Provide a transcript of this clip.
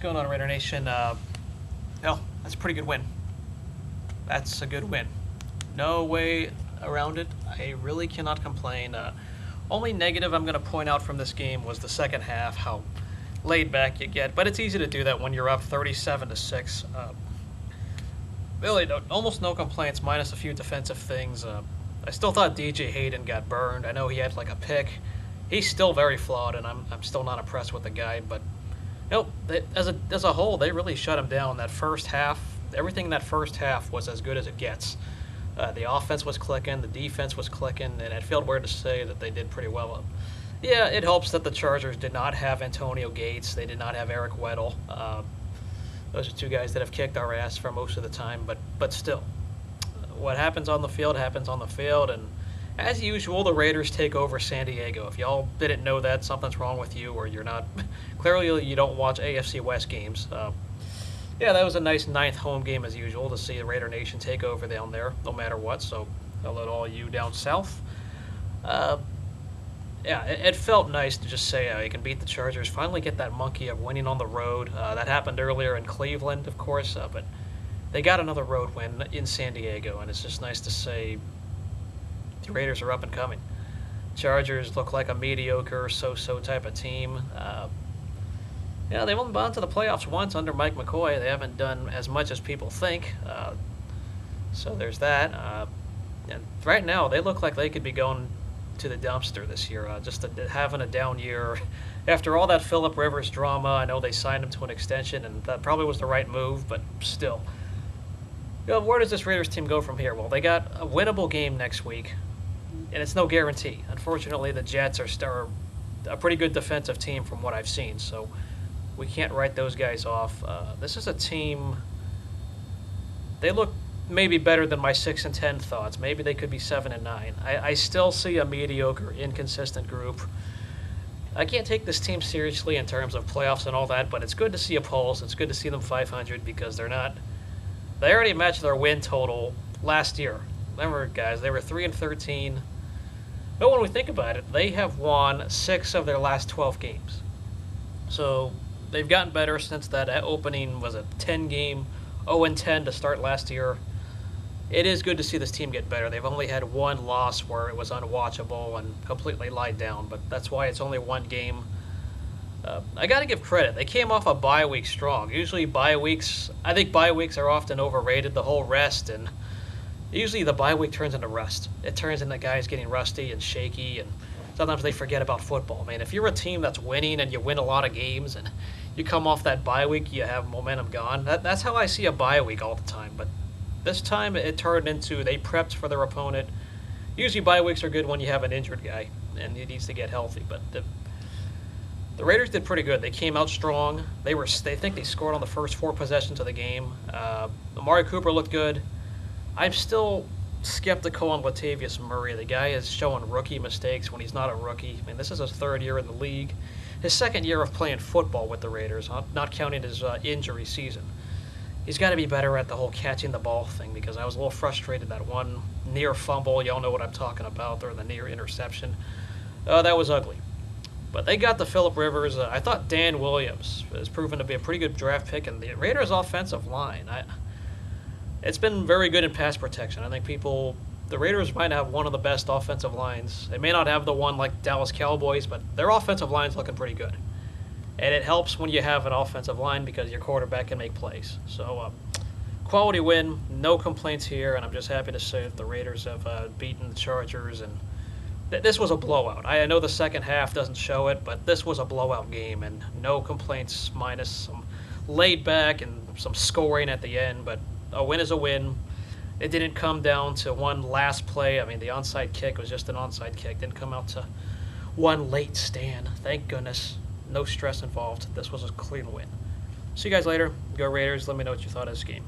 going on, Raider Nation? Oh, that's a pretty good win. That's a good win. No way around it. I really cannot complain. Only negative I'm going to point out from this game was the second half, how laid back you get. But it's easy to do that when you're up 37-6. Really, almost no complaints, minus a few defensive things. I still thought DJ Hayden got burned. I know he had like a pick. He's still very flawed, and I'm still not impressed with the guy. But nope, as a whole, they really shut him down. That first half, everything in that first half was as good as it gets. The offense was clicking, the defense was clicking, and it felt weird to say that they did pretty well. Yeah, it helps that the Chargers did not have Antonio Gates. They did not have Eric Weddle. Those are two guys that have kicked our ass for most of the time, but still. What happens on the field happens on the field, and as usual, the Raiders take over San Diego. If y'all didn't know that, something's wrong with you, or you're not. Clearly, you don't watch AFC West games. Yeah, that was a nice ninth home game as usual to see the Raider Nation take over down there, no matter what. So, hello to all you down south. Yeah, it felt nice to just say you can beat the Chargers. Finally, get that monkey of winning on the road. That happened earlier in Cleveland, of course, but they got another road win in San Diego, and it's just nice to say the Raiders are up and coming. Chargers look like a mediocre, so-so type of team. Yeah, they've only gone to the playoffs once under Mike McCoy. They haven't done as much as people think. So there's that. And right now, they look like they could be going to the dumpster this year. Just having a down year. After all that Phillip Rivers drama, I know they signed him to an extension, and that probably was the right move, but still. Where does this Raiders team go from here? Well, they got a winnable game next week, and it's no guarantee. Unfortunately, the Jets are a pretty good defensive team from what I've seen, so we can't write those guys off. This is a team, they look maybe better than my 6-10 thoughts. Maybe they could be 7-9. I still see a mediocre, inconsistent group. I can't take this team seriously in terms of playoffs and all that, but it's good to see a pulse. It's good to see them 500 because they already matched their win total last year. Remember, guys, they were 3-13. But when we think about it, they have won 6 of their last 12 games. So they've gotten better since that opening was a 10-game 0-10 to start last year. It is good to see this team get better. They've only had one loss where it was unwatchable and completely lied down, but that's why it's only one game. I got to give credit. They came off a bye week strong. Usually I think bye weeks are often overrated, the whole rest, and usually the bye week turns into rust. It turns into guys getting rusty and shaky, and sometimes they forget about football. Man, if you're a team that's winning and you win a lot of games and you come off that bye week, you have momentum gone. That's how I see a bye week all the time, but this time it turned into they prepped for their opponent. Usually bye weeks are good when you have an injured guy and he needs to get healthy, but the Raiders did pretty good. They came out strong. They think they scored on the first 4 possessions of the game. Amari Cooper looked good. I'm still skeptical on Latavius Murray. The guy is showing rookie mistakes when he's not a rookie. I mean, this is his 3rd year in the league. His 2nd year of playing football with the Raiders, not counting his injury season. He's got to be better at the whole catching the ball thing because I was a little frustrated that one near fumble. Y'all know what I'm talking about, or the near interception. That was ugly. But they got the Phillip Rivers. I thought Dan Williams has proven to be a pretty good draft pick, and the Raiders' offensive line, it's been very good in pass protection. I think the Raiders might have one of the best offensive lines. They may not have the one like Dallas Cowboys, but their offensive line's looking pretty good. And it helps when you have an offensive line because your quarterback can make plays. So, quality win, no complaints here, and I'm just happy to say that the Raiders have beaten the Chargers, and this was a blowout. I know the second half doesn't show it, but this was a blowout game, and no complaints minus some laid back and some scoring at the end, but a win is a win. It didn't come down to one last play. I mean, the onside kick was just an onside kick. Didn't come out to one late stand. Thank goodness. No stress involved. This was a clean win. See you guys later. Go Raiders. Let me know what you thought of this game.